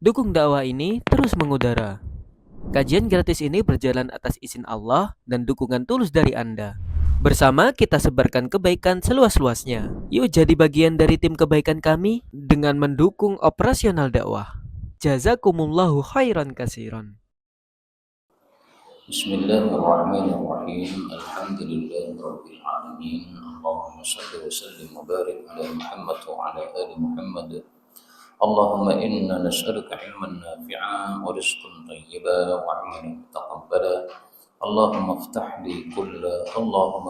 Dukung dakwah ini terus mengudara. Kajian gratis ini berjalan atas izin Allah dan dukungan tulus dari Anda. Bersama kita sebarkan kebaikan seluas-luasnya. Yuk jadi bagian dari tim kebaikan kami dengan mendukung operasional dakwah. Jazakumullahu khairan kasiran. Bismillahirrahmanirrahim. Alhamdulillahirabbil alamin. Allahumma shalli wa sallim wa barik ala Muhammad wa ala ali Muhammad. Allahumma inna nas'aluka ilman nafi'an wa rizqan thayyiban wa 'amalan mutaqabbalan. Allahumma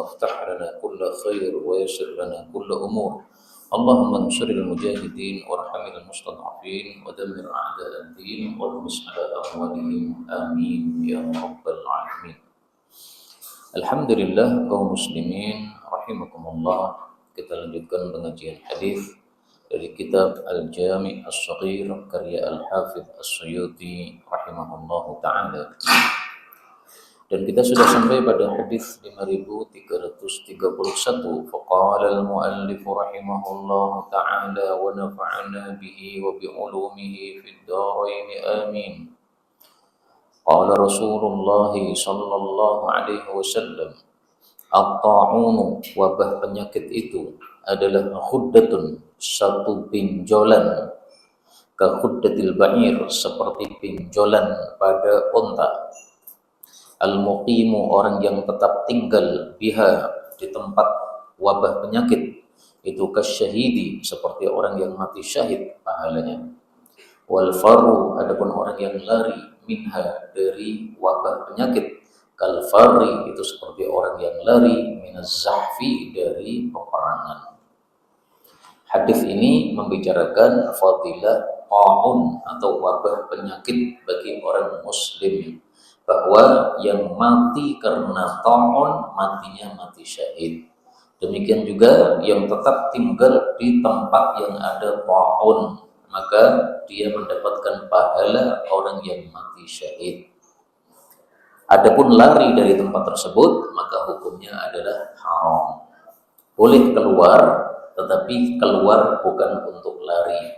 iftah lana kulla khair wa yassir lana kulla umur. Allahumma ansuril mujahidin warhamil mustad'afin wa dammir a'da'ad din wa dhmis ala amwalihim amin ya rabbal alamin. Alhamdulillah kaum muslimin rahimakumullah, kita lanjutkan pengajian hadis dari kitab Al-Jami' As-Shaghir karya Al-Hafidz As-Suyuti rahimahullahu taala. Dan kita sudah sampai pada hadis 5331. Faqala al-muallif rahimahullahu ta'ala wa nafa'ana bihi wa bi ulumihi fid dharain amin. Qala Rasulullah sallallahu alaihi wasallam, at-ta'unu, wabah penyakit itu adalah khuddatun, satu pinjolan, ka khuddatil ba'ir, seperti pinjolan pada unta. Al-muqimu, orang yang tetap tinggal biha, di tempat wabah penyakit itu, kasyahidi, seperti orang yang mati syahid pahalanya. Wal faru, adapun orang yang lari minha, dari wabah penyakit, kal fari, itu seperti orang yang lari minaz zahfi, dari peperangan. Hadis ini membicarakan fadilah ta'un atau wabah penyakit bagi orang muslim, bahwa yang mati karena ta'un matinya mati syahid. Demikian juga yang tetap tinggal di tempat yang ada ta'un, maka dia mendapatkan pahala orang yang mati syahid. Adapun lari dari tempat tersebut, maka hukumnya adalah haram. Boleh keluar, tetapi keluar bukan untuk lari.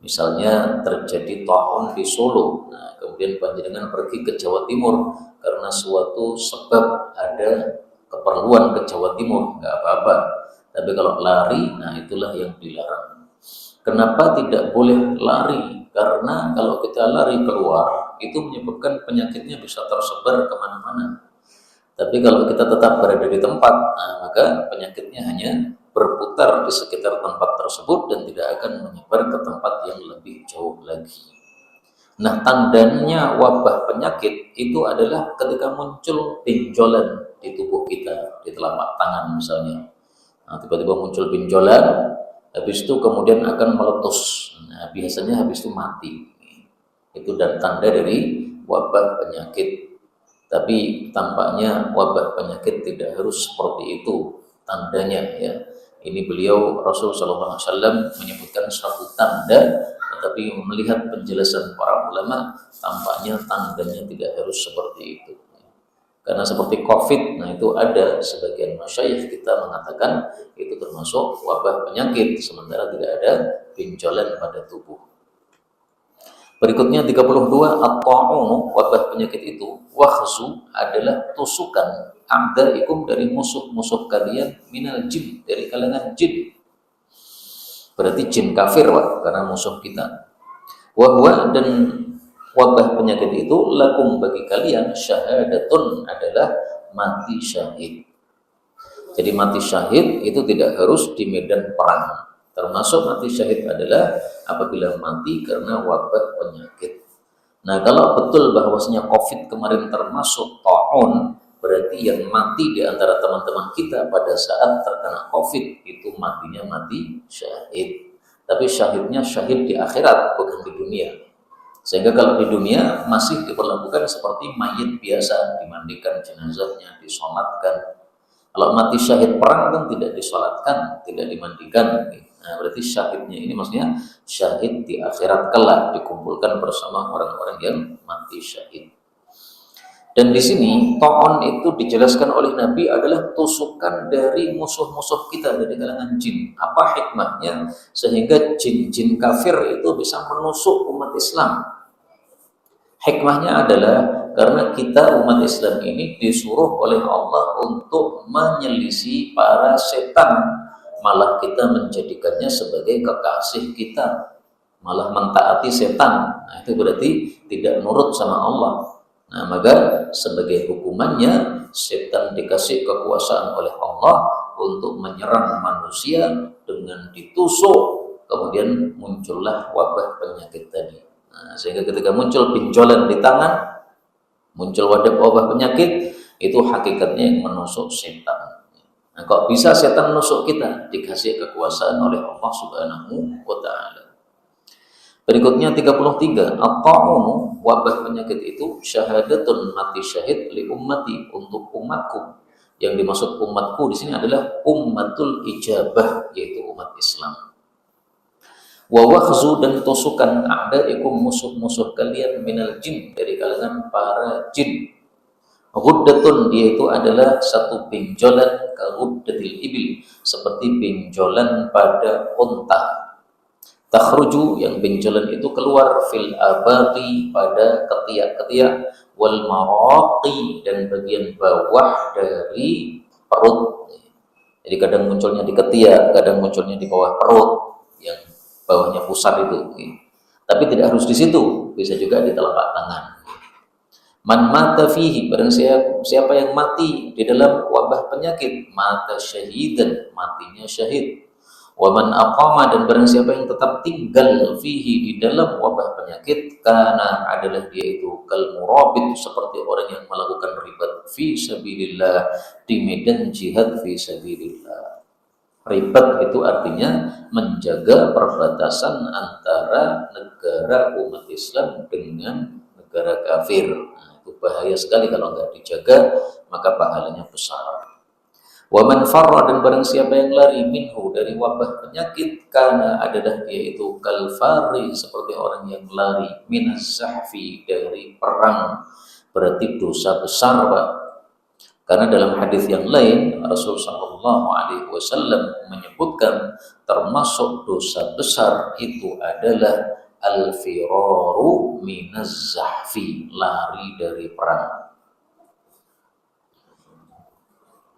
Misalnya terjadi ta'un di Solo, nah kemudian panjenengan pergi ke Jawa Timur karena suatu sebab, ada keperluan ke Jawa Timur, nggak apa-apa. Tapi kalau lari, nah itulah yang dilarang. Kenapa tidak boleh lari? Karena kalau kita lari keluar, itu menyebabkan penyakitnya bisa tersebar kemana-mana. Tapi kalau kita tetap berada di tempat, nah maka penyakitnya hanya berputar di sekitar tempat tersebut dan tidak akan menyebar ke tempat yang lebih jauh lagi. Nah, tandanya wabah penyakit itu adalah ketika muncul pinjolan di tubuh kita, di telapak tangan misalnya. Nah, tiba-tiba muncul pinjolan, habis itu kemudian akan meletus. Nah, biasanya habis itu mati. Itu dan tanda dari wabah penyakit. Tapi tampaknya wabah penyakit tidak harus seperti itu tandanya, ya. Ini beliau Rasulullah SAW menyebutkan satu tanda, tetapi melihat penjelasan para ulama, tampaknya tandanya tidak harus seperti itu. Karena seperti COVID, nah itu ada sebagian masyayikh kita mengatakan itu termasuk wabah penyakit, sementara tidak ada pinjolan pada tubuh. Berikutnya 32, at-ta'unu, wabah penyakit itu, wakhzu, adalah tusukan, a'daikum, dari musuh-musuh kalian, minal jin, dari kalangan jin. Berarti jin kafir, karena musuh kita. Wahwa, dan wabah penyakit itu, lakum, bagi kalian, syahadatun, adalah mati syahid. Jadi mati syahid itu tidak harus di medan perang. Termasuk mati syahid adalah apabila mati karena wabah penyakit. Nah, kalau betul bahwasanya COVID kemarin termasuk ta'un, berarti yang mati di antara teman-teman kita pada saat terkena COVID itu matinya mati syahid. Tapi syahidnya syahid di akhirat, bukan di dunia. Sehingga kalau di dunia masih diperlakukan seperti mayit biasa, dimandikan jenazahnya, disolatkan. Kalau mati syahid perang kan tidak disolatkan, tidak dimandikan. Nah, berarti syahidnya ini maksudnya syahid di akhirat kelak, dikumpulkan bersama orang-orang yang mati syahid. Dan di sini ta'on itu dijelaskan oleh Nabi adalah tusukan dari musuh-musuh kita dari kalangan jin. Apa hikmahnya? Sehingga jin-jin kafir itu bisa menusuk umat Islam. Hikmahnya adalah karena kita umat Islam ini disuruh oleh Allah untuk menyelisih para setan. Malah kita menjadikannya sebagai kekasih kita. Malah mentaati setan. Nah, itu berarti tidak nurut sama Allah. Nah, maka sebagai hukumannya setan dikasih kekuasaan oleh Allah untuk menyerang manusia dengan ditusuk, kemudian muncullah wabah penyakit tadi. Nah, sehingga ketika muncul benjolan di tangan, muncul wabah penyakit, itu hakikatnya yang menusuk setan. Nah, kok bisa setan menusuk kita? Dikasih kekuasaan oleh Allah Subhanahu wa Ta'ala. Berikutnya 33, at-ta'unu, wabah penyakit itu syahadatun, mati syahid li ummati, untuk umatku. Yang dimaksud umatku di sini adalah ummatul ijabah, yaitu umat Islam. Wa wakhzu, dan tusukan a'daikum, musuh-musuh kalian, minal jin, dari kalangan para jin. Ghuddatun, dia itu adalah satu benjolan, ka ghuddatil ibil, seperti benjolan pada unta. Takhruju, yang benjolan itu keluar, fil abati, pada ketiak-ketiak, wal maraqi, dan bagian bawah dari perut. Jadi kadang munculnya di ketiak, kadang munculnya di bawah perut, yang bawahnya pusar itu. Tapi tidak harus di situ, bisa juga di telapak tangan. Man mata fihi, barang siapa yang mati di dalam wabah penyakit, mata syahidan, matinya syahid. Wa man aqama, dan barang siapa yang tetap tinggal fihi, di dalam wabah penyakit, karena adalah dia itu kal murabit, seperti orang yang melakukan ribat fi sabilillah, di medan jihad fi sabilillah. Ribat itu artinya menjaga perbatasan antara negara umat Islam dengan negara kafir. Nah, itu bahaya sekali kalau nggak dijaga, maka pahalanya besar. Wa man farra, dan barang siapa yang lari minhu, dari wabah penyakit, karena adalah dia itu kalfari, seperti orang yang lari minaz zahfi, dari perang. Berarti dosa besar, Pak. Karena dalam hadis yang lain Rasulullah SAW menyebutkan termasuk dosa besar itu adalah al-firaru minaz zahfi, lari dari perang.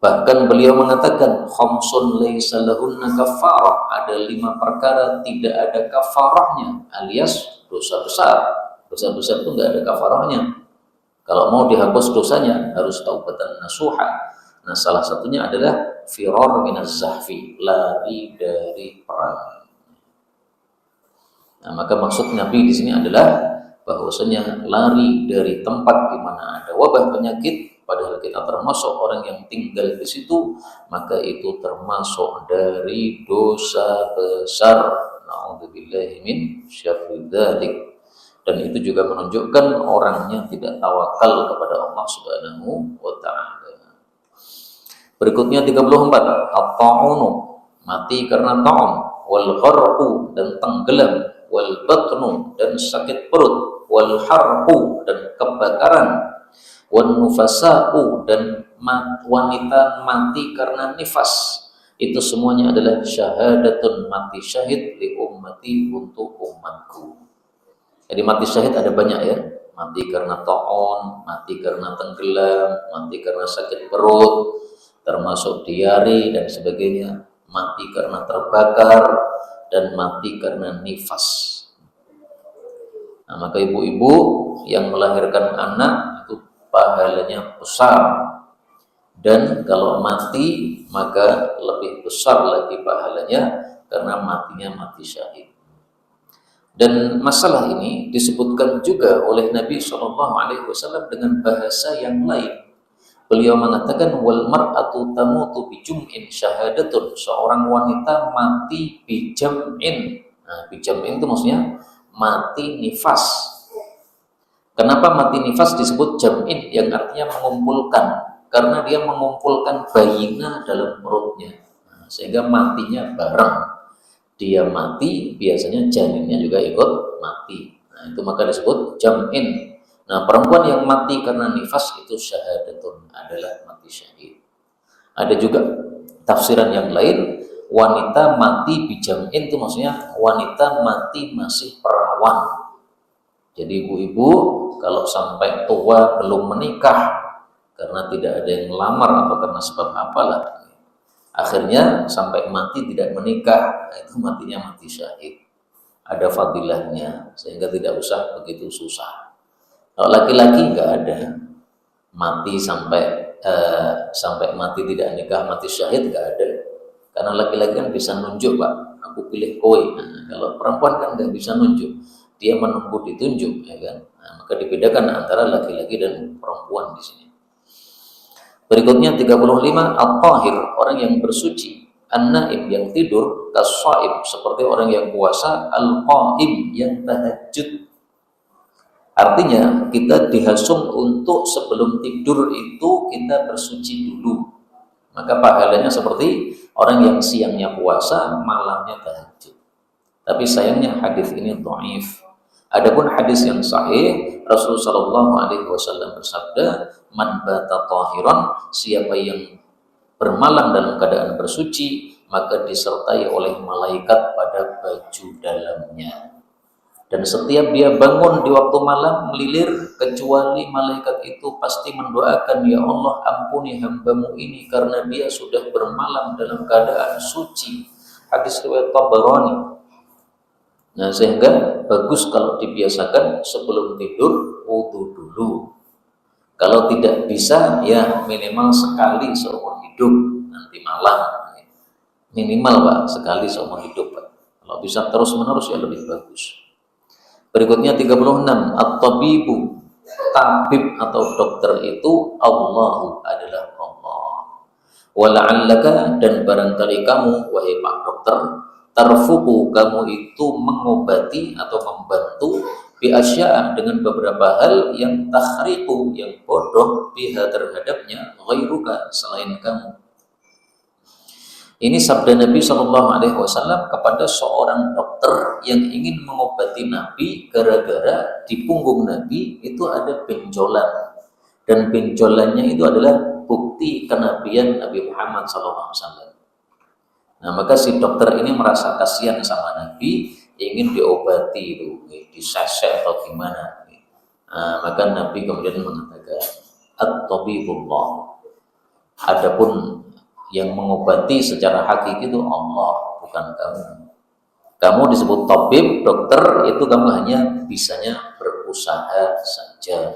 Bahkan beliau mengatakan khamsun laisa lahunna kafarah, ada 5 perkara tidak ada kafarahnya, alias dosa besar. Dosa besar itu enggak ada kafarahnya. Kalau mau dihapus dosanya harus taubatan nasuha. Nah, salah satunya adalah firar minaz zahfi, lari dari perang. Nah, maka maksud Nabi di sini adalah bahwasanya lari dari tempat di mana ada wabah penyakit, padahal kita termasuk orang yang tinggal di situ, maka itu termasuk dari dosa besar. Na'udzubillahi min syarri dzalik. Dan itu juga menunjukkan orangnya tidak tawakal kepada Allah Subhanahu wa Ta'ala. Berikutnya 34, at-ta'unu, mati karena ta'un, wal gharqu, dan tenggelam, wal batnu, dan sakit perut, wal harqu, dan kebakaran, wan nufasa'u, dan wanita mati karena nifas. Itu semuanya adalah syahadatun, mati syahid, li ummati, untuk umatku. Jadi mati syahid ada banyak ya. Mati karena ta'un, mati karena tenggelam, mati karena sakit perut, termasuk diare dan sebagainya, mati karena terbakar, dan mati karena nifas. Nah, maka ibu-ibu yang melahirkan anak itu pahalanya besar. Dan kalau mati maka lebih besar lagi pahalanya, karena matinya mati syahid. Dan masalah ini disebutkan juga oleh Nabi SAW dengan bahasa yang lain. Beliau mengatakan wal mar'atu tamutu bi jum'in syahadatun, seorang wanita mati bi jam'in. Nah, bi jam'in itu maksudnya mati nifas. Kenapa mati nifas disebut jam'in, yang artinya mengumpulkan? Karena dia mengumpulkan bayina dalam perutnya. Nah, sehingga matinya bareng. Dia mati, biasanya janinnya juga ikut mati. Nah, itu maka disebut jam'in. Nah, perempuan yang mati karena nifas itu syahadatun, adalah mati syahid. Ada juga tafsiran yang lain, wanita mati bijam'in itu maksudnya wanita mati masih perawan. Jadi ibu-ibu kalau sampai tua belum menikah karena tidak ada yang melamar atau karena sebab apalah, akhirnya sampai mati tidak menikah, itu matinya mati syahid. Ada fadilahnya sehingga tidak usah begitu susah. Kalau laki-laki nggak ada mati sampai mati tidak nikah mati syahid, nggak ada. Karena laki-laki kan bisa nunjuk, Pak, aku pilih kowe. Nah, kalau perempuan kan nggak bisa nunjuk, dia menunggu ditunjuk, ya kan. Nah, maka dibedakan antara laki-laki dan perempuan di sini. Berikutnya 35, at-tahir, orang yang bersuci, an-naim yang tidur, kas-shaim seperti orang yang puasa, al-qaim yang tahajud. Artinya kita dihasung untuk sebelum tidur itu kita bersuci dulu. Maka pahalanya seperti orang yang siangnya puasa, malamnya tahajud. Tapi sayangnya hadis ini dhaif. Adapun hadis yang sahih, Rasulullah Shallallahu Alaihi Wasallam bersabda, "Man bata tahiran, siapa yang bermalam dalam keadaan bersuci, maka disertai oleh malaikat pada baju dalamnya. Dan setiap dia bangun di waktu malam melilir, kecuali malaikat itu pasti mendoakan, ya Allah ampuni hambamu ini karena dia sudah bermalam dalam keadaan suci." Hadis riwayat Tabarani. Nah, sehingga bagus kalau dibiasakan sebelum tidur wudu dulu. Kalau tidak bisa, ya minimal sekali seumur hidup nanti malam. Minimal, Pak, sekali seumur hidup, Pak. Kalau bisa terus-menerus ya lebih bagus. Berikutnya 36, at-tabibu, tabib atau dokter itu Allahu adalah Allah. Wala'allaka, dan barangkali kamu, wahai Pak Dokter, tarfuku, kamu itu mengobati atau membantu bi asya, dengan beberapa hal yang takhriqu, yang bodoh biha terhadapnya, ghairuka, selain kamu. Ini sabda Nabi Shallallahu Alaihi Wasallam kepada seorang dokter yang ingin mengobati Nabi gara-gara di punggung Nabi itu ada benjolan, dan benjolannya itu adalah bukti kenabian Nabi Muhammad SAW. Nah, maka si dokter ini merasa kasihan sama Nabi, ingin diobati itu, disesek atau gimana. Nah, maka Nabi kemudian mengatakan, at-tabibullah. Adapun yang mengobati secara hakiki itu Allah, bukan kamu. Kamu disebut tabib, dokter, itu kamu hanya bisanya berusaha saja.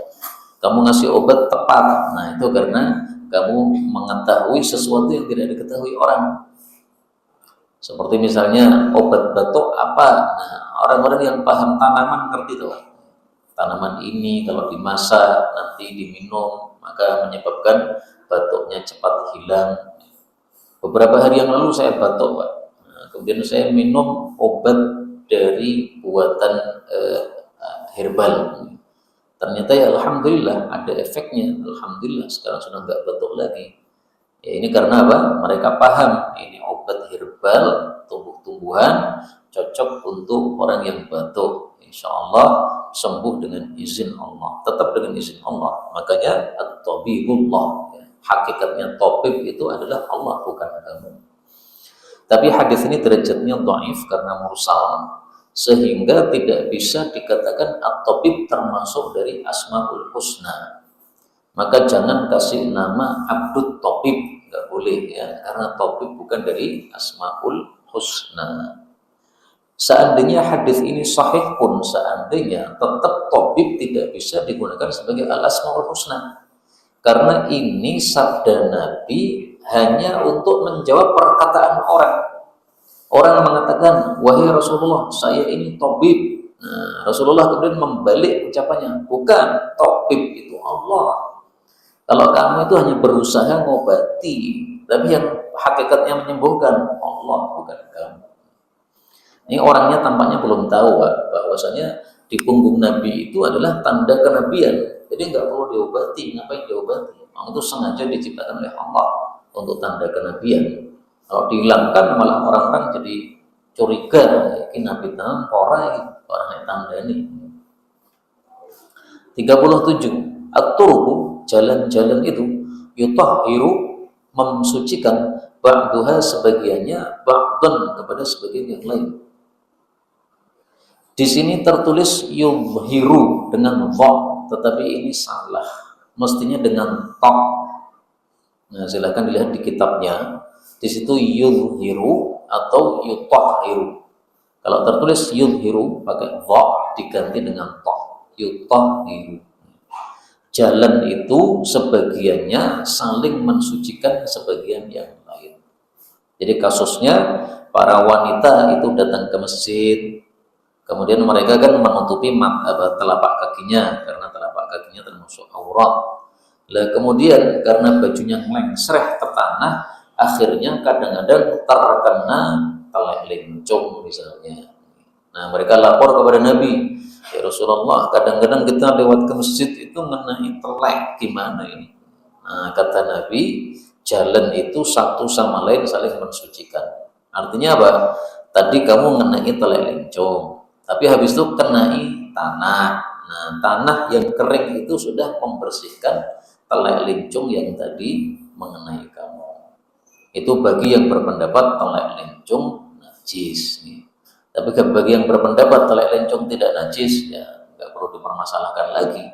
Kamu ngasih obat tepat, nah itu karena kamu mengetahui sesuatu yang tidak diketahui orang. Seperti misalnya obat batuk apa, nah orang-orang yang paham tanaman ngerti tuh. Tanaman ini kalau dimasak nanti diminum maka menyebabkan batuknya cepat hilang. Beberapa hari yang lalu saya batuk, Pak. Nah, kemudian saya minum obat dari buatan herbal. Ternyata ya alhamdulillah ada efeknya. Alhamdulillah sekarang sudah nggak batuk lagi. Ya, ini karena apa? Mereka paham ini obat herbal, tumbuh-tumbuhan, cocok untuk orang yang batuk. Insya Allah sembuh dengan izin Allah. Tetap dengan izin Allah. Makanya at-tabibullah. Hakikatnya tabib itu adalah Allah, bukan kamu. Tapi hadis ini derajatnya dhaif karena mursal, sehingga tidak bisa dikatakan at-tabib termasuk dari asmaul husna. Maka jangan kasih nama Abdul Tabib, nggak boleh ya, karena tabib bukan dari asmaul husna. Seandainya hadis ini sahih pun, seandainya tetap tabib tidak bisa digunakan sebagai al-asmaul husna. Karena ini sabda Nabi hanya untuk menjawab perkataan orang. Orang mengatakan, wahai Rasulullah, saya ini tabib. Nah, Rasulullah kemudian membalik ucapannya, bukan, tabib itu Allah. Kalau kamu itu hanya berusaha ngobati, tapi yang hakikatnya menyembuhkan Allah, bukan kamu. Ini orangnya tampaknya belum tahu, Pak, bahwasanya di punggung Nabi itu adalah tanda kenabian. Jadi nggak perlu diobati, ngapain diobati? Itu sengaja diciptakan oleh Allah untuk tanda kenabian. Kalau dihilangkan malah orang-orang jadi curiga, ini Nabi tangan orang yang tanda ini. 37. At-turuqu, jalan-jalan itu, yutahhiru, mensucikan, ba'duha, sebagiannya, ba'dan, kepada sebagian yang lain. Di sini tertulis yudhiru dengan dha, tetapi ini salah. Mestinya dengan ta. Nah, silakan dilihat di kitabnya. Di situ yudhiru atau yutahhiru. Kalau tertulis yudhiru pakai dha, diganti dengan ta. Yutahhiru. Jalan itu sebagiannya saling mensucikan sebagian yang lain. Jadi kasusnya para wanita itu datang ke masjid, kemudian mereka kan menutupi telapak kakinya, karena telapak kakinya termasuk aurat. Lah kemudian karena bajunya ngelensreh ke tanah, akhirnya kadang-kadang terkena telek lencong misalnya. Nah, mereka lapor kepada Nabi, ya Rasulullah, kadang-kadang kita lewat ke masjid itu mengenai telek, gimana ini? Nah, kata Nabi, jalan itu satu sama lain saling mensucikan. Artinya apa? Tadi kamu mengenai telek lencong, tapi habis itu kenai tanah. Nah, tanah yang kering itu sudah membersihkan telek lencong yang tadi mengenai kamu. Itu bagi yang berpendapat telek lencong najis. Tapi bagi yang berpendapat telek lencong tidak najis, ya nggak perlu dipermasalahkan lagi.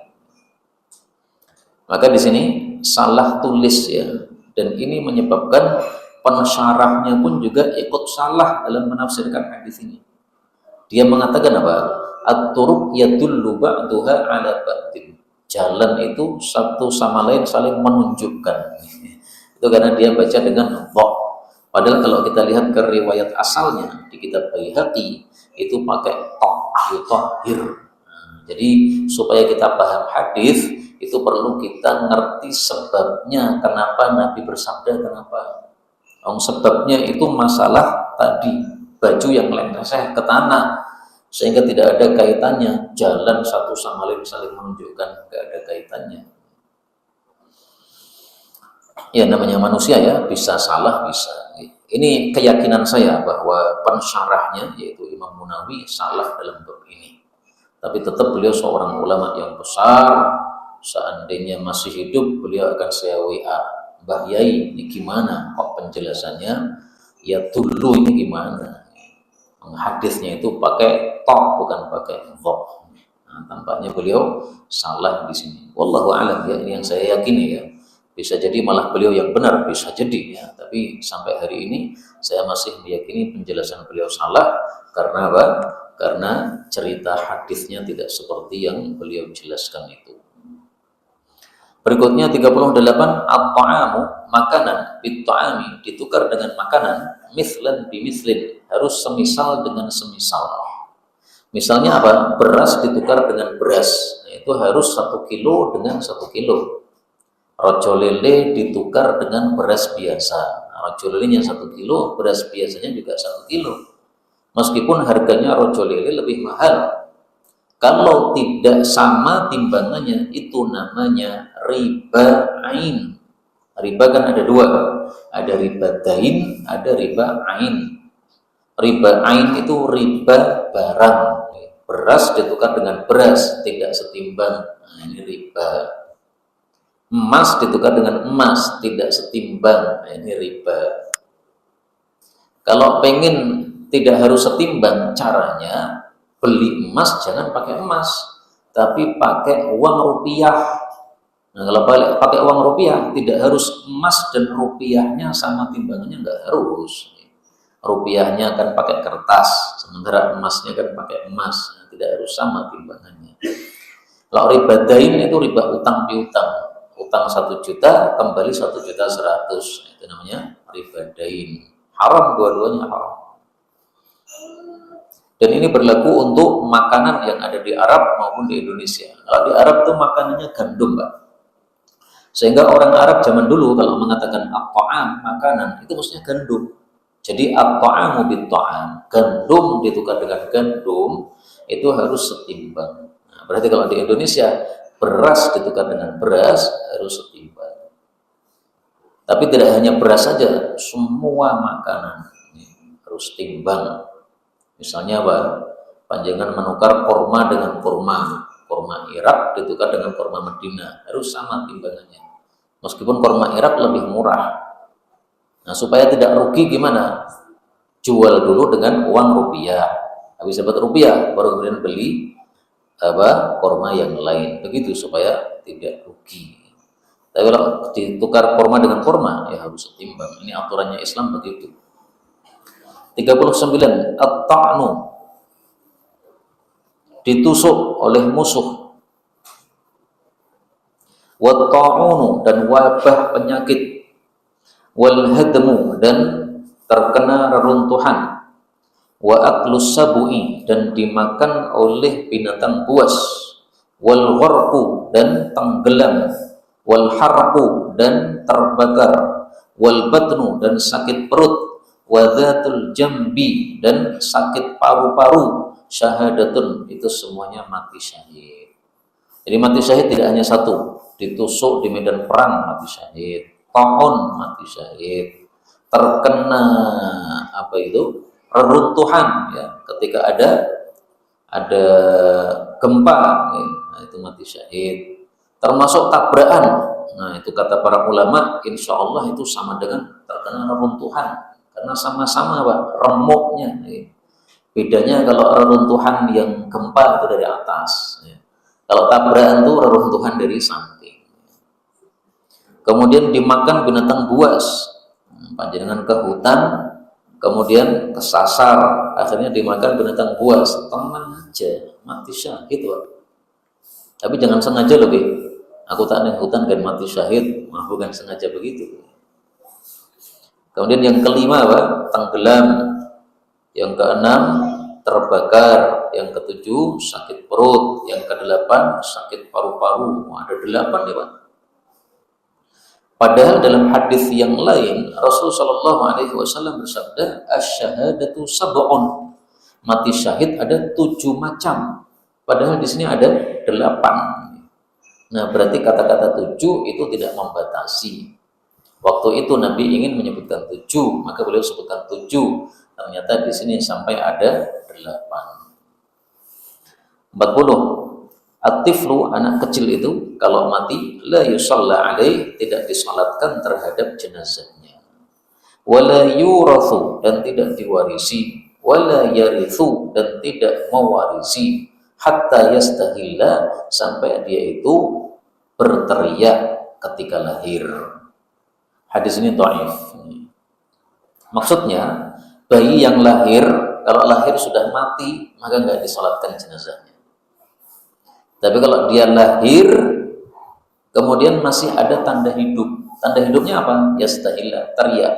Maka di sini salah tulis ya, dan ini menyebabkan pensyarahnya pun juga ikut salah dalam menafsirkan hadis ini. Dia mengatakan apa? At-turuq yadullu ba'duha 'ala ba'din. Jalan itu satu sama lain saling menunjukkan. Itu karena dia baca dengan dha. Padahal kalau kita lihat ke riwayat asalnya di kitab Baihaqi itu pakai ta, yutahhir. Jadi supaya kita paham hadis itu perlu kita ngerti sebabnya kenapa Nabi bersabda kenapa. Sebabnya itu masalah tadi baju yang lengkaseh ke tanah, sehingga tidak ada kaitannya, jalan satu sama lain saling menunjukkan, tidak ada kaitannya. Ya namanya manusia ya, bisa salah bisa. Ini keyakinan saya bahwa pensyarahnya yaitu Imam Munawi salah dalam bab ini. Tapi tetap beliau seorang ulama yang besar. Seandainya masih hidup, beliau akan saya WA, Mbah Yai ini gimana kok penjelasannya? Ya dulu ini gimana? Hadisnya itu pakai ta bukan pakai dha. Nah, tampaknya beliau salah di sini. Wallahu a'lam ya, ini yang saya yakini ya. Bisa jadi malah beliau yang benar, bisa jadi ya. Tapi sampai hari ini saya masih meyakini penjelasan beliau salah. Karena apa? Karena cerita hadisnya tidak seperti yang beliau jelaskan itu. Berikutnya 38, at-ta'amu, makanan, bit-ta'ami, ditukar dengan makanan, mislan bimislin, harus semisal dengan semisal. Misalnya apa? Beras ditukar dengan beras, itu harus 1 kilo dengan 1 kilo. Rojo lele ditukar dengan beras biasa. Rojo lelenya 1 kilo, beras biasanya juga 1 kilo. Meskipun harganya rojo lele lebih mahal, kalau tidak sama timbangannya itu namanya riba ain. Riba kan ada dua, ada riba dain, ada riba ain. Riba ain itu riba barang, beras ditukar dengan beras tidak setimbang, nah, ini riba. Emas ditukar dengan emas tidak setimbang, nah, ini riba. Kalau pengen tidak harus setimbang, caranya beli emas jangan pakai emas, tapi pakai uang rupiah. Nah, kalau pakai uang rupiah tidak harus emas dan rupiahnya sama timbangannya, nggak harus. Rupiahnya kan pakai kertas, sementara emasnya kan pakai emas, nah, tidak harus sama timbangannya. Kalau riba dain itu riba utang piutang, utang 1 juta kembali 1.100.000, itu namanya riba dain. Haram, dua-duanya haram. Dan ini berlaku untuk makanan yang ada di Arab maupun di Indonesia. Kalau di Arab itu makanannya gandum, Pak. Sehingga orang Arab zaman dulu kalau mengatakan at-ta'am, makanan, itu maksudnya gandum. Jadi at-ta'amu bit-ta'am, gandum ditukar dengan gandum, itu harus setimbang. Nah, berarti kalau di Indonesia, beras ditukar dengan beras, harus setimbang. Tapi tidak hanya beras saja, semua makanan harus timbang. Misalnya apa? Panjangan menukar kurma dengan kurma. kurma Irak ditukar dengan kurma Madinah, harus sama timbangannya. Meskipun kurma Irak lebih murah. Nah, supaya tidak rugi gimana? Jual dulu dengan uang rupiah. Habis dapat rupiah baru kemudian beli kurma yang lain. Begitu supaya tidak rugi. Tapi kalau ditukar kurma dengan kurma ya harus setimbang. Ini aturannya Islam begitu. 39. At-ta'nu, ditusuk oleh musuh. Wat-ta'unu, dan wabah penyakit. Wal-hadmu, dan terkena reruntuhan. Wa aklus sabu'i, dan dimakan oleh binatang buas. Wal gharqu, dan tenggelam. Wal harqu, dan terbakar. Wal batnu, dan sakit perut. Wa dzatul jambi, dan sakit paru-paru. Syahadatun, itu semuanya mati syahid. Jadi mati syahid tidak hanya satu, ditusuk di medan perang mati syahid, ta'un mati syahid, terkena reruntuhan ya, ketika ada gempa ya, nah itu mati syahid, termasuk tabrakan. Nah itu kata para ulama, insya Allah itu sama dengan terkena reruntuhan karena sama-sama remuknya ya. Bedanya kalau reruntuhan yang gempa itu dari atas ya. Kalau tabrakan itu reruntuhan dari samping. Kemudian dimakan binatang buas, panjenengan ke hutan kemudian kesasar, akhirnya dimakan binatang buas, tenang aja, mati syahid wak. Tapi jangan sengaja lebih, aku tak ada hutan dan mati syahid, bukan sengaja begitu. Kemudian yang kelima tenggelam, yang keenam terbakar, yang ketujuh sakit perut, yang kedelapan sakit paru-paru. Ada 8 ya Pak. Padahal dalam hadis yang lain Rasulullah Shallallahu Alaihi Wasallam bersabda, asyhadatu sab'un, mati syahid ada 7 macam. Padahal di sini ada 8. Nah berarti kata-kata 7 itu tidak membatasi. Waktu itu Nabi ingin menyebutkan 7, maka beliau sebutkan 7. Ternyata di sini sampai ada 8. 40. At-tiflu, anak kecil itu kalau mati la yusalla alaih, tidak disalatkan terhadap jenazahnya. Wala yurathu, dan tidak diwarisi. Wala yarithu, dan tidak mewarisi. Hatta yastahilla, sampai dia itu berteriak ketika lahir. Hadis ini dhaif. Maksudnya bayi yang lahir, kalau lahir sudah mati maka nggak disalatkan jenazahnya. Tapi kalau dia lahir kemudian masih ada tanda hidup, tanda hidupnya apa? Yastahilla, teriak.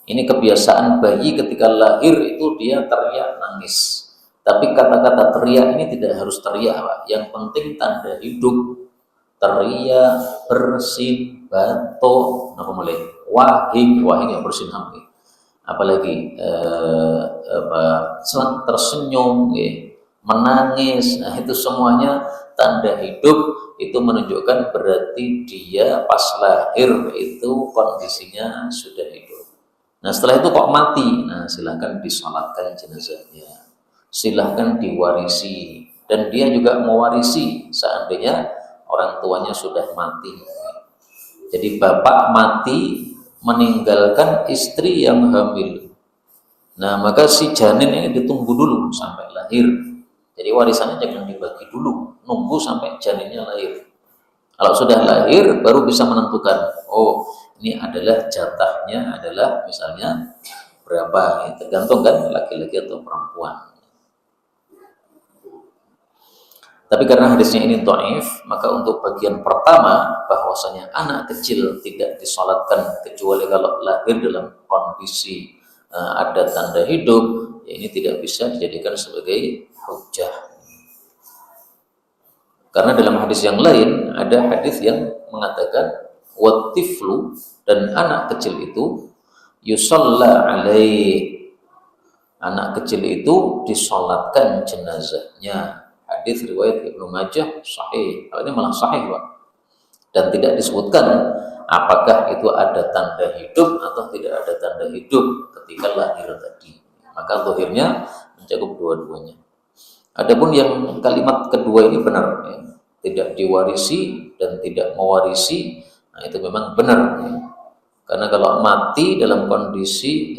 Ini kebiasaan bayi ketika lahir itu dia teriak nangis. Tapi kata-kata teriak ini tidak harus teriak Pak. Yang penting tanda hidup. Teriak, bersin, batuk, apa mulai wahing yang bersin hamil. Apalagi tersenyum, menangis, nah itu semuanya tanda hidup, itu menunjukkan berarti dia pas lahir itu kondisinya sudah hidup. Nah setelah itu kok mati, nah silahkan disalatkan jenazahnya, silahkan diwarisi, dan dia juga mewarisi seandainya orang tuanya sudah mati. Jadi bapak mati meninggalkan istri yang hamil. Nah maka si janin ini ditunggu dulu sampai lahir. Jadi warisannya jangan dibagi dulu, nunggu sampai janinnya lahir. Kalau sudah lahir baru bisa menentukan, oh ini adalah jatahnya adalah misalnya berapa, tergantung kan laki-laki atau perempuan. Tapi karena hadisnya ini dhaif, maka untuk bagian pertama bahwasanya anak kecil tidak disalatkan kecuali kalau lahir dalam kondisi ada tanda hidup, ya ini tidak bisa dijadikan sebagai hujjah. Karena dalam hadis yang lain ada hadis yang mengatakan watiflu, dan anak kecil itu yusalla alaih, anak kecil itu disalatkan jenazahnya. Hadis riwayat Ibnu Majah sahih. Kalau ini malah sahih Pak. Dan tidak disebutkan apakah itu ada tanda hidup atau tidak ada tanda hidup ketika lahir tadi. Maka zahirnya mencakup dua-duanya. Adapun yang kalimat kedua ini benar, ya. Tidak diwarisi dan tidak mewarisi, nah itu memang benar. Ya. Karena kalau mati dalam kondisi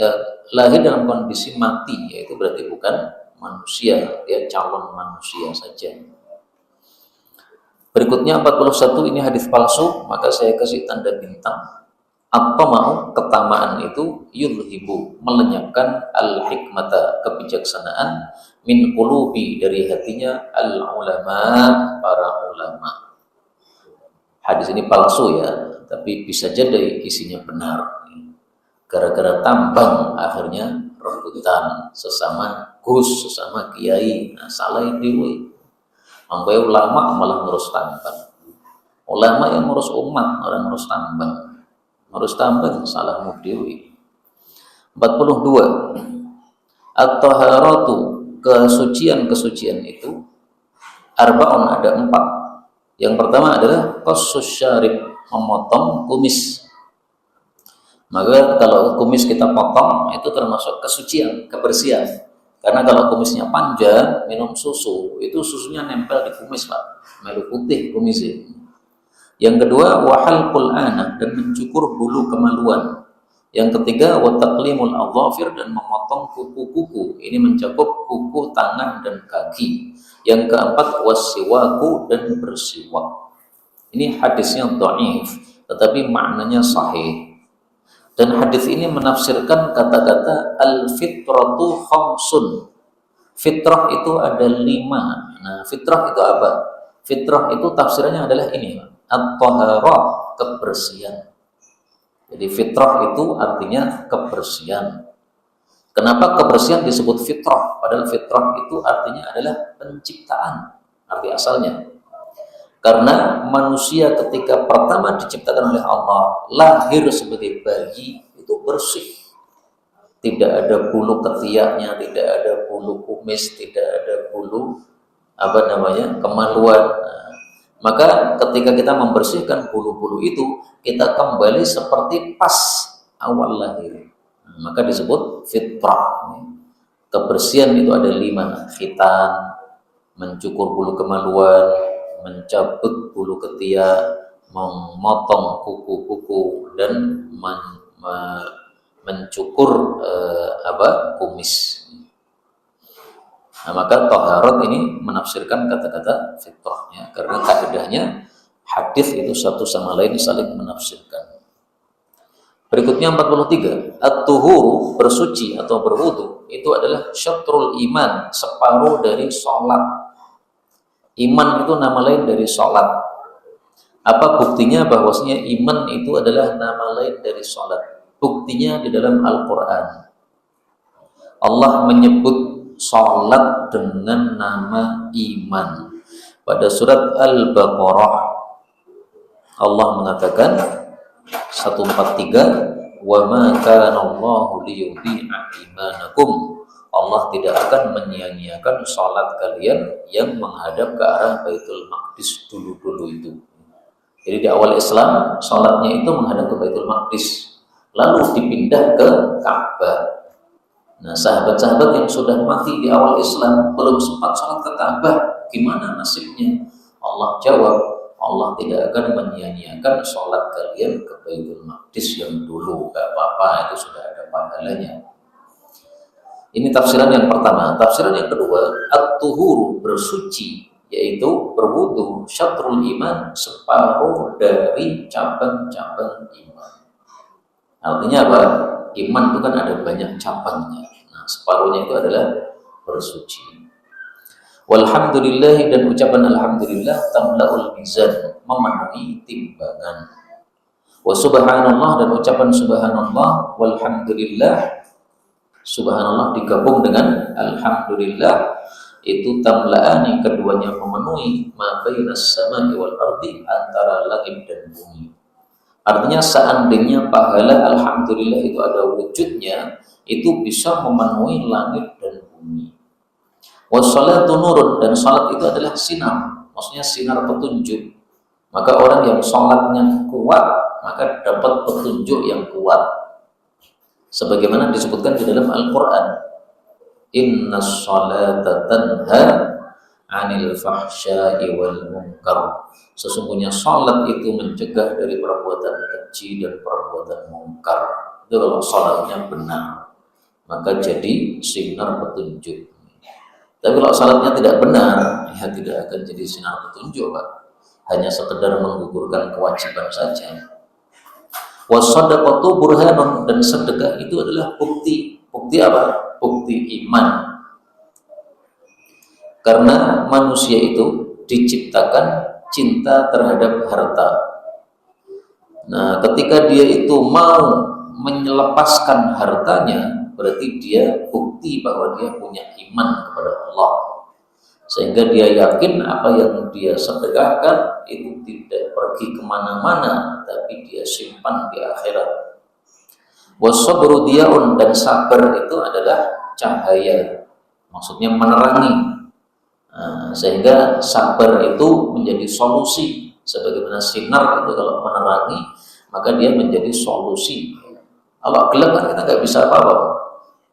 lahir dalam kondisi mati, yaitu berarti bukan manusia, dia calon manusia saja. Berikutnya 41, ini hadis palsu, maka saya kasih tanda bintang. Apa mau ketamaan itu yulhibu, melenyapkan al-hikmata, kebijaksanaan, min qulubi, dari hatinya al-ulama, para ulama. Hadis ini palsu ya, tapi bisa jadi isinya benar. Gara-gara tambang akhirnya rebutan sesama gus, sesama kiai. Nah, salah dewe. Mangkoe ulama malah ngurus tambang. Ulama yang ngurus umat, orang ngurus tambang. Ngurus tambang salahmu dewe. 42. At-taharatu, kesucian-kesucian itu arbaun, ada 4. Yang pertama adalah qassus syarib, memotong kumis. Maka kalau kumis kita potong itu termasuk kesucian, kebersihan. Karena kalau kumisnya panjang, minum susu, itu susunya nempel di kumis, Pak. Melu putih kumisnya. Yang kedua, wahalqul anah, dan mencukur bulu kemaluan. Yang ketiga, wa taqlimul adhafir, dan memotong kuku-kuku. Ini mencakup kuku tangan dan kaki. Yang keempat, wasiwaku, dan bersiwak. Ini hadisnya dhaif, tetapi maknanya sahih. Dan hadis ini menafsirkan kata-kata al-fitratu khamsun. Fitrah itu ada 5. Nah, fitrah itu apa? Fitrah itu tafsirannya adalah ini, at-taharah, kebersihan. Jadi fitrah itu artinya kebersihan. Kenapa kebersihan disebut fitrah? Padahal fitrah itu artinya adalah penciptaan, arti asalnya. Karena manusia ketika pertama diciptakan oleh Allah, lahir sebagai bayi, itu bersih. Tidak ada bulu ketiaknya, tidak ada bulu kumis, tidak ada bulu kemaluan. Nah, maka ketika kita membersihkan bulu-bulu itu, kita kembali seperti pas awal lahir. Nah, maka disebut fitrah. Kebersihan itu ada 5, khitan, mencukur bulu kemaluan, mencabut bulu ketiak, memotong kuku-kuku, dan mencukur kumis. Nah, maka taharat ini menafsirkan kata-kata fitrahnya, karena kaidahnya hadis itu satu sama lain saling menafsirkan. Berikutnya 43, at-tuhuru, bersuci atau berwudu, itu adalah syatrul iman, separuh dari sholat. Iman itu nama lain dari sholat. Apa buktinya bahwasanya iman itu adalah nama lain dari sholat? Buktinya di dalam Al-Quran. Allah menyebut sholat dengan nama iman. Pada surat Al-Baqarah, Allah mengatakan 143, wa ma kana Allahu liyudhi'a imanakum. Allah tidak akan menyia-nyiakan sholat kalian yang menghadap ke arah Baitul Maqdis dulu-dulu itu. Jadi di awal Islam, sholatnya itu menghadap ke Baitul Maqdis, lalu dipindah ke Ka'bah. Nah, sahabat-sahabat yang sudah mati di awal Islam belum sempat sholat ke Ka'bah, gimana nasibnya? Allah jawab, Allah tidak akan menyia-nyiakan sholat kalian ke Baitul Maqdis yang dulu, gak apa-apa, itu sudah ada pahalanya. Ini tafsiran yang pertama. Tafsiran yang kedua, at-tuhuru, bersuci, yaitu berwudu, syatrul iman, separuh dari cabang-cabang iman. Artinya apa? Iman itu kan ada banyak cabangnya. Nah, separuhnya itu adalah bersuci. Walhamdulillah, dan ucapan alhamdulillah tamla'ul mizan, memenuhi timbangan. Wa subhanallah, dan ucapan subhanallah, walhamdulillah, subhanallah digabung dengan alhamdulillah, itu tamla'ani, keduanya memenuhi ma bainas samai wal ardi, antara langit dan bumi. Artinya seandainya pahala alhamdulillah itu ada wujudnya, itu bisa memenuhi langit dan bumi. Wassalatu nurun, dan salat itu adalah sinar, maksudnya sinar petunjuk. Maka orang yang salatnya kuat, maka dapat petunjuk yang kuat. Sebagaimana disebutkan di dalam Al-Quran, inna sholata tanha 'anil fahsya'i wal munkar. Sesungguhnya salat itu mencegah dari perbuatan keji dan perbuatan mungkar. Itu kalau salatnya benar, maka jadi sinar petunjuk. Tapi kalau salatnya tidak benar, ya tidak akan jadi sinar petunjuk, Pak. Hanya sekedar menggugurkan kewajiban saja. Wasadaqatu burhanun, dan sedekah itu adalah bukti. Bukti apa? Bukti iman. Karena manusia itu diciptakan cinta terhadap harta. Nah, ketika dia itu mau menyelapaskan hartanya, berarti dia bukti bahwa dia punya iman kepada Allah. Sehingga dia yakin apa yang dia sedekahkan itu tidak pergi kemana-mana, tapi dia simpan di akhirat. Wasabru diyaun, dan sabar itu adalah cahaya, maksudnya menerangi. Sehingga sabar itu menjadi solusi, sebagaimana sinar itu kalau menerangi maka dia menjadi solusi. Kalau gelap kan kita nggak bisa apa-apa,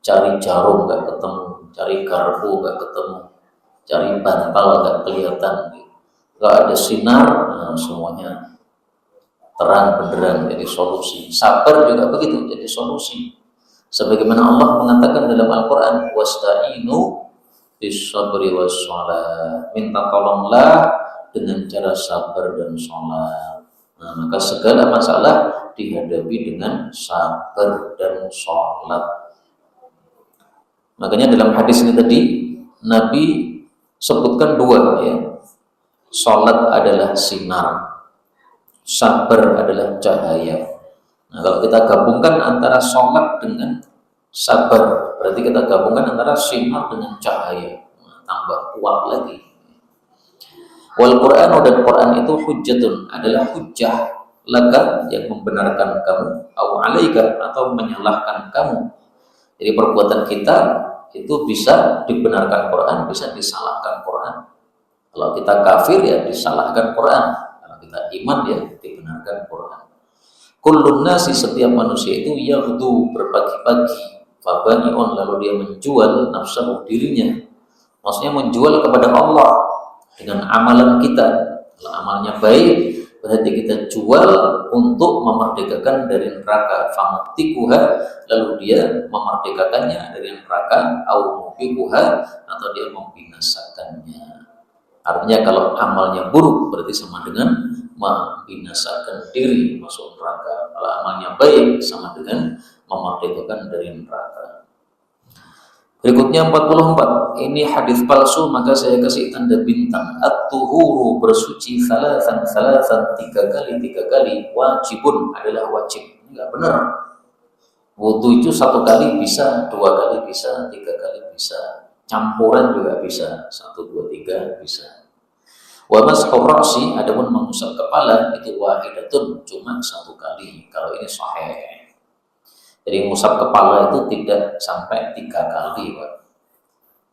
cari jarum nggak ketemu, cari garpu nggak ketemu, cari bantal nggak kelihatan. Kalau ada sinar, semuanya terang benderang, jadi solusi. Sabar juga begitu, jadi solusi. Sebagaimana Allah mengatakan dalam Al-Quran, wasta'inu bis-sabri was-shalah, minta tolonglah dengan cara sabar dan sholat. Nah, maka segala masalah dihadapi dengan sabar dan sholat. Makanya dalam hadis ini tadi Nabi sebutkan dua, ya. Sholat adalah sinar, sabar adalah cahaya. Nah, kalau kita gabungkan antara sholat dengan sabar, berarti kita gabungkan antara sinar dengan cahaya. Nah, tambah kuat lagi. Wal Quran, dan Quran itu hujjatun, adalah hujjah laka, yang membenarkan kamu, au alaika, atau menyalahkan kamu. Jadi perbuatan kita itu bisa dibenarkan Quran, bisa disalahkan Quran. Kalau kita kafir ya disalahkan Quran, kalau kita iman ya dibenarkan Quran. Kullun nasi, setiap manusia itu yaghdu, berpagi-pagi, fabani'un, lalu dia menjual nafsahu, dirinya. Maksudnya menjual kepada Allah dengan amalan kita. Kalau amalnya baik, berarti kita jual untuk memerdekakan dari neraka. Famutikuha, lalu dia memerdekakannya dari neraka, au mubikuha, atau dia membinasakannya. Artinya kalau amalnya buruk berarti sama dengan membinasakan diri, masuk neraka. Kalau amalnya baik sama dengan memerdekakan dari neraka. Berikutnya 44. Ini hadis palsu, maka saya kasih tanda bintang. At-tuhuru, bersuci, salasan, tiga kali, wajibun, adalah wajib. Ini enggak benar. Wudu itu satu kali bisa, dua kali bisa, tiga kali bisa. Campuran juga bisa, 1, 2, 3 bisa. Wa mashu ra'si, adapun mengusap kepala itu wahidatun, cuma satu kali. Kalau ini sahih. Jadi mengusap kepala itu tidak sampai 3 kali, Pak.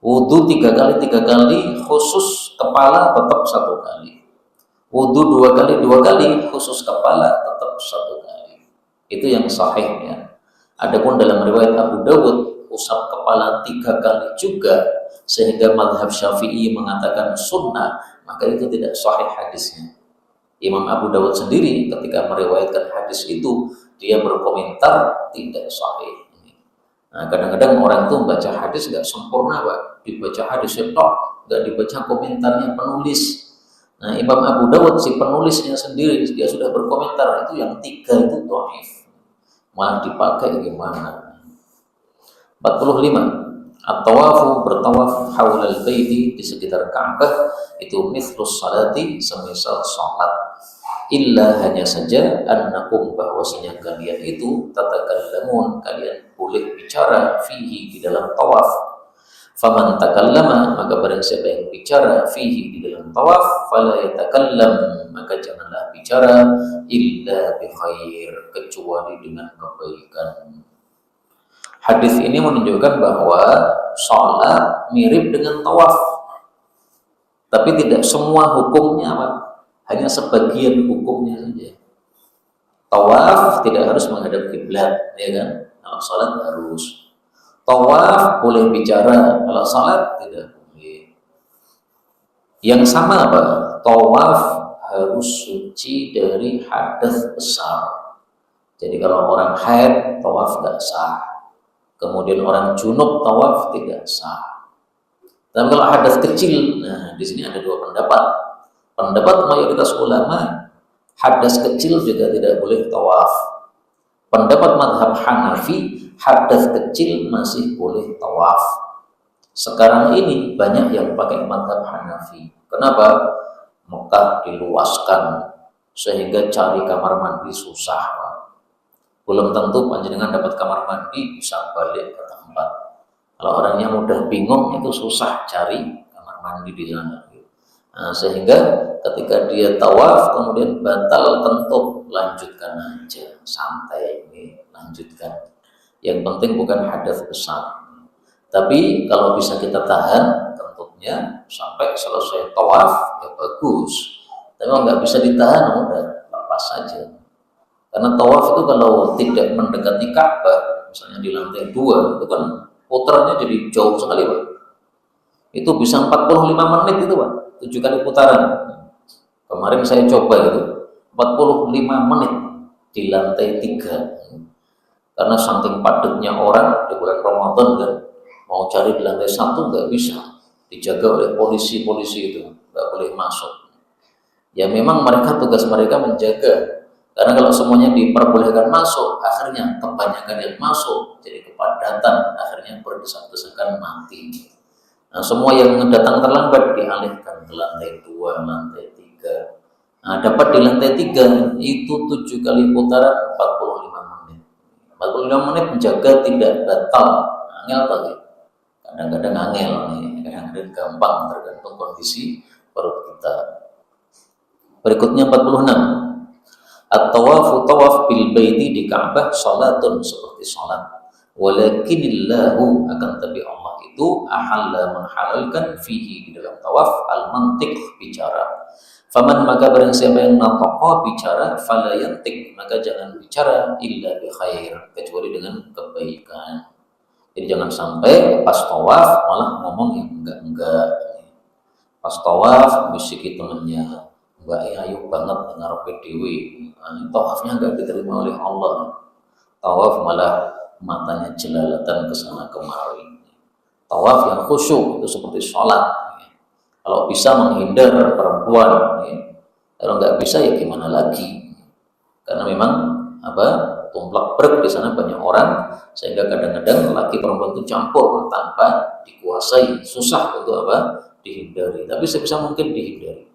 Wudu 3 kali, khusus kepala tetap 1 kali. Wudu 2 kali, khusus kepala tetap 1 kali. Itu yang sahihnya. Adapun dalam riwayat Abu Dawud, usap kepala 3 kali juga, sehingga mazhab Syafi'i mengatakan sunnah, maka itu tidak sahih hadisnya. Imam Abu Dawud sendiri ketika meriwayatkan hadis itu, dia berkomentar tidak sahih. Nah, kadang-kadang orang itu membaca hadis nggak sempurna, Pak. Dibaca hadisnya tok, nggak dibaca komentarnya penulis. Nah, Imam Abu Dawud, si penulisnya sendiri, dia sudah berkomentar itu yang 3 itu dhaif. Malah dipakai gimana? 45. At-tawafu, bertawaf haulal baiti, di sekitar Ka'bah, itu mithlus salati, semisal salat. Illa, hanya saja, annakum, bahwasanya kalian itu tatakallamun, kalian boleh bicara fihi, di dalam tawaf. Faman takallama, maka barang siapa yang bicara fihi, di dalam tawaf, fala yatakallam, maka janganlah bicara illa bi khair, kecuali dengan kebaikan. Hadis ini menunjukkan bahwa sholat mirip dengan tawaf, tapi tidak semua hukumnya, Pak. Hanya sebagian hukumnya saja. Tawaf tidak harus menghadap kiblat, ya kan? Kalau sholat harus. Tawaf boleh bicara, kalau sholat tidak boleh. Yang sama apa? Tawaf harus suci dari hadas besar. Jadi kalau orang haid tawaf nggak sah. Kemudian orang junub tawaf tidak sah. Tapi kalau hadas kecil, nah di sini ada dua pendapat. Pendapat mayoritas ulama, hadas kecil juga tidak boleh tawaf. Pendapat madhab Hanafi, hadas kecil masih boleh tawaf. Sekarang ini banyak yang pakai madhab Hanafi. Kenapa? Mekah diluaskan sehingga cari kamar mandi susah. Belum tentu panjenengan dapat kamar mandi bisa balik ke tempat. Kalau orangnya mudah bingung itu susah cari kamar mandi di sana. Nah, sehingga ketika dia tawaf kemudian batal tentu, lanjutkan aja, santai ini, lanjutkan. Yang penting bukan hadas besar. Tapi kalau bisa kita tahan kentutnya sampai selesai tawaf ya bagus. Tapi kalau nggak bisa ditahan udah lepas saja. Karena tawaf itu kalau tidak mendekati Ka'bah, misalnya di lantai 2, itu kan putarnya jadi jauh sekali, Pak. Itu bisa 45 menit itu, Pak. 7 kali putaran. Kemarin saya coba itu 45 menit di lantai 3. Karena saking padatnya orang di bulan Ramadan kan, mau cari di lantai 1 nggak bisa. Dijaga oleh polisi-polisi itu, nggak boleh masuk. Ya memang mereka tugas mereka menjaga. Karena kalau semuanya diperbolehkan masuk, akhirnya kebanyakan yang masuk, jadi kepadatan, akhirnya berdesak-desakan mati. Nah, semua yang datang terlambat dialihkan ke lantai 2, lantai 3. Nah, dapat di lantai 3 itu 7 kali putaran 45 menit. 45 menit menjaga tidak batal. Angel tadi. Kadang-kadang angel nih, kadang-kadang gampang tergantung kondisi perut kita. Berikutnya 46. At-tawafu tawaf bil baiti di Ka'bah salatun seperti salat. Walakinillahu akan tapi Allah itu ahalla menghalalkan fihi di dalam tawaf al-mantiq bicara. Faman maka barang siapa yang nataqa bicara fala yantiq maka jangan bicara illa bi khair kecuali dengan kebaikan. Jadi jangan sampai pas tawaf malah ngomong yang enggak. Pas tawaf bisiki temennya, Mbak ayu banget dengar PDW. Tawafnya enggak diterima oleh Allah. Tawaf malah matanya jelalatan ke sana kemari. Tawaf yang khusyuk itu seperti sholat. Kalau bisa menghindar perempuan, kalau nggak bisa ya gimana lagi? Karena memang tumplak brek di sana banyak orang sehingga kadang-kadang laki perempuan itu campur tanpa dikuasai, susah untuk dihindari. Tapi sebisa mungkin dihindari.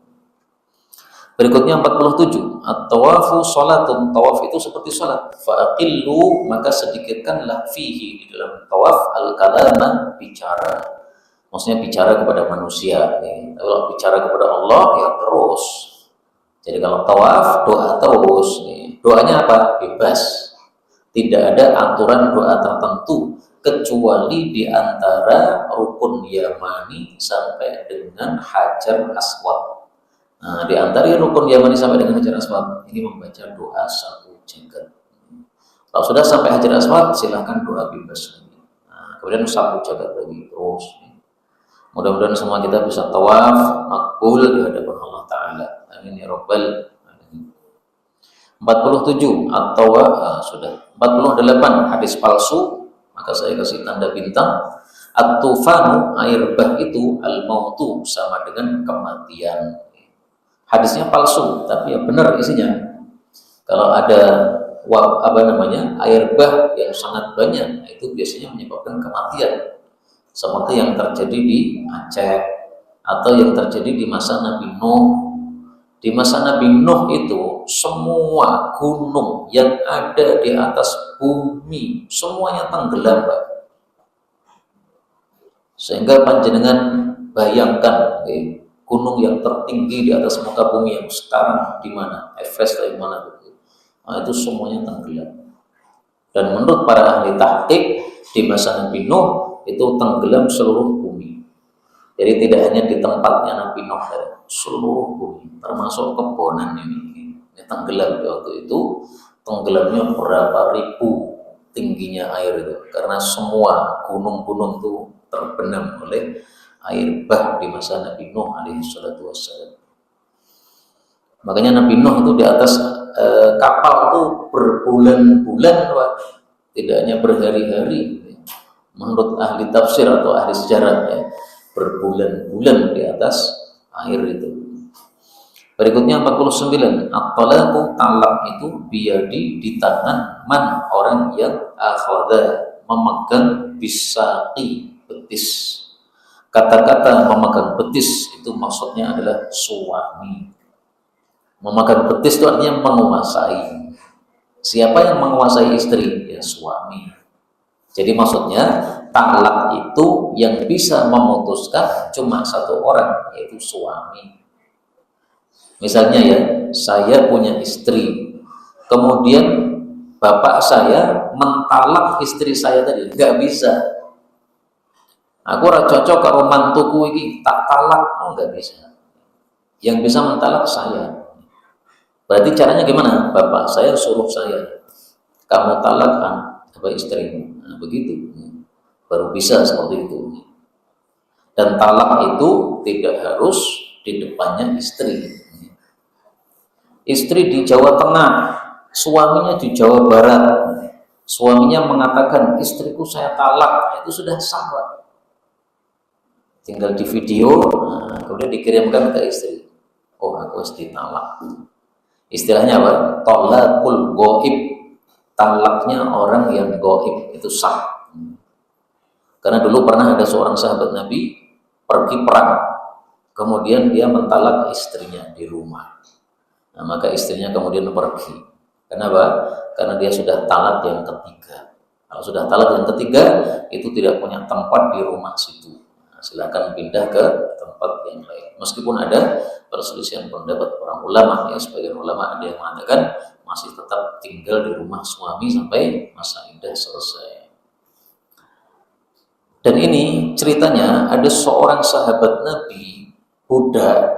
Berikutnya 47, at-tawafu salatun, tawaf itu seperti salat. Fa'aqillu maka sedikitkanlah fihi di dalam tawaf al-kalama bicara. Maksudnya bicara kepada manusia. Kalau bicara kepada Allah ya terus. Jadi kalau tawaf doa terus. Doanya apa? Bebas. Tidak ada aturan doa tertentu kecuali di antara rukun Yamani sampai dengan Hajar Aswad. Nah, di antara rukun Yamani sampai dengan Hajar Aswad ini membaca doa satu jagat. Kalau sudah sampai Hajar Aswad silahkan doa bebas. Nah, kemudian satu jagat lagi terus. Mudah-mudahan semua kita bisa tawaf makbul di hadapan Allah Ta'ala. Amin ya Rabbal alamin. 47 atau sudah 48 hadis palsu, maka saya kasih tanda bintang. At-tufanu air bah itu al-mautu sama dengan kematian. Hadisnya palsu, tapi ya benar isinya. Kalau ada air bah yang sangat banyak, itu biasanya menyebabkan kematian. Seperti yang terjadi di Aceh atau yang terjadi di masa Nabi Nuh. Di masa Nabi Nuh itu semua gunung yang ada di atas bumi semuanya tenggelam, Pak. Sehingga panjenengan bayangkan gunung yang tertinggi di atas muka bumi yang sekarang di mana? Everest dari mana itu? Nah, itu semuanya tenggelam. Dan menurut para ahli tahqiq di masa Nabi Nuh itu tenggelam seluruh bumi. Jadi tidak hanya di tempatnya Nabi Nuh, seluruh bumi, termasuk kebonan ini tenggelam. Di waktu itu tenggelamnya berapa ribu tingginya air itu, karena semua gunung-gunung itu terbenam oleh air bah di masa Nabi Nuh alaihi salatu wassalam. Makanya Nabi Nuh itu di atas kapal itu berbulan-bulan, Pak. Tidak hanya berhari-hari. Menurut ahli tafsir atau ahli sejarah ya, berbulan-bulan di atas air itu. Berikutnya 49, at-talaqu, talak itu biyadi, di tangan man, orang yang akhadha, memegang bisaqi, betis. Kata-kata memegang betis itu maksudnya adalah suami. Memegang betis itu artinya menguasai. Siapa yang menguasai istri? Ya suami. Jadi maksudnya talak itu yang bisa memutuskan cuma satu orang, yaitu suami. Misalnya ya, saya punya istri, kemudian bapak saya mentalak istri saya tadi, nggak bisa. Aku ora cocok karo mantuku iki, tak talak, nggak bisa. Yang bisa mentalak saya. Berarti caranya gimana? Bapak saya suruh saya, kamu talak apa istrimu. Nah, begitu. Baru bisa seperti itu. Dan talak itu tidak harus di depannya istri. Istri di Jawa Tengah, suaminya di Jawa Barat. Suaminya mengatakan, istriku saya talak, itu sudah sah. Tinggal di video, kemudian dikirimkan ke istri. Oh, aku harus ditalak. Istilahnya apa? Talaqul ghaib. Talaknya orang yang ghaib, itu sah. Karena dulu pernah ada seorang sahabat Nabi pergi perang, kemudian dia mentalak istrinya di rumah. Nah, maka istrinya kemudian pergi. Kenapa? Karena dia sudah talak yang ketiga. Kalau sudah talak yang ketiga, itu tidak punya tempat di rumah situ. Nah, silakan pindah ke tempat yang lain. Meskipun ada perselisihan pendapat para ulama, ya sebagian ulama ada yang mengatakan masih tetap tinggal di rumah suami sampai masa iddah selesai. Dan ini ceritanya ada seorang sahabat Nabi, budak,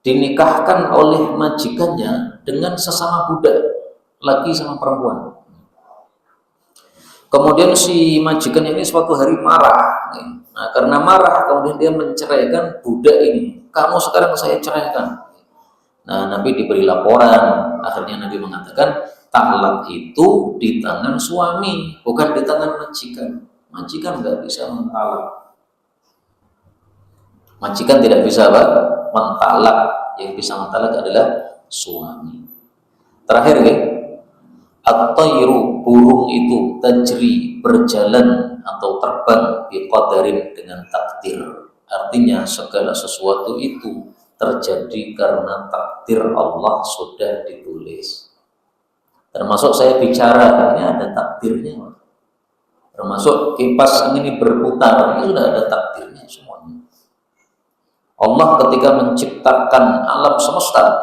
dinikahkan oleh majikannya dengan sesama budak, laki sama perempuan. Kemudian si majikan ini suatu hari marah. Nah, karena marah kemudian dia menceraikan budak ini. Kamu sekarang saya ceraikan. Nah, Nabi diberi laporan. Akhirnya Nabi mengatakan, talak itu di tangan suami, bukan di tangan majikan. Majikan nggak bisa mentalak. Majikan tidak bisa apa? Mentalak. Yang bisa mentalak adalah suami. Terakhir ya, at-tayru, burung itu tajri, berjalan atau terbang biqadarin, dengan takdir. Artinya segala sesuatu itu terjadi karena takdir Allah sudah ditulis. Termasuk saya bicara, ini ada takdirnya. Termasuk kipas angin ini berputar, ini sudah ada takdirnya semuanya. Allah ketika menciptakan alam semesta,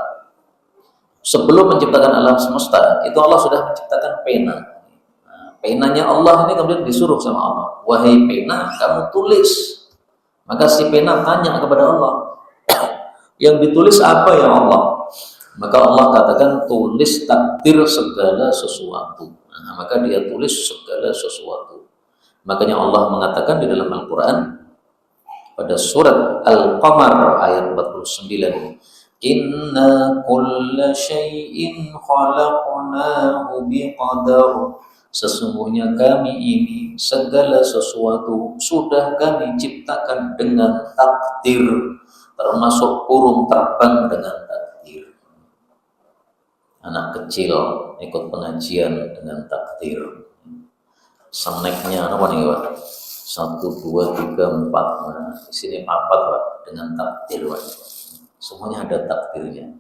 sebelum menciptakan alam semesta, itu Allah sudah menciptakan pena. Nah, penanya Allah ini kemudian disuruh sama Allah, wahai pena, kamu tulis. Maka si pena tanya kepada Allah, yang ditulis apa ya Allah? Maka Allah katakan, tulis takdir segala sesuatu. Nah, maka dia tulis segala sesuatu. Makanya Allah mengatakan di dalam Al-Quran, pada surat Al-Qamar ayat 49, inna kulla syai'in khalaqnahu biqadar. Sesungguhnya kami ini segala sesuatu sudah kami ciptakan dengan takdir, termasuk burung terbang dengan takdir. Anak kecil ikut pengajian dengan takdir. Seneknya apa nih Pak? 1, 2, 3, 4. Nah, di sini 4 Pak, dengan takdir Pak. Semuanya ada takdirnya.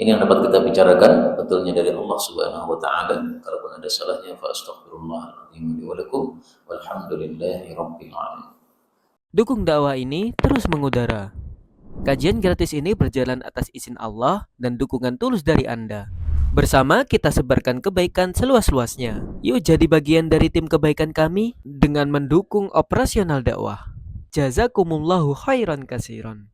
Ini yang dapat kita bicarakan, betulnya dari Allah Subhanahu wa taala. Kalaupun ada salahnya, fa astaghfirullahaladzim li wa lakum, walhamdulillahi rabbil alamin. Dukung dakwah ini terus mengudara. Kajian gratis ini berjalan atas izin Allah dan dukungan tulus dari Anda. Bersama kita sebarkan kebaikan seluas-luasnya. Yuk jadi bagian dari tim kebaikan kami dengan mendukung operasional dakwah. Jazakumullahu khairan katsiran.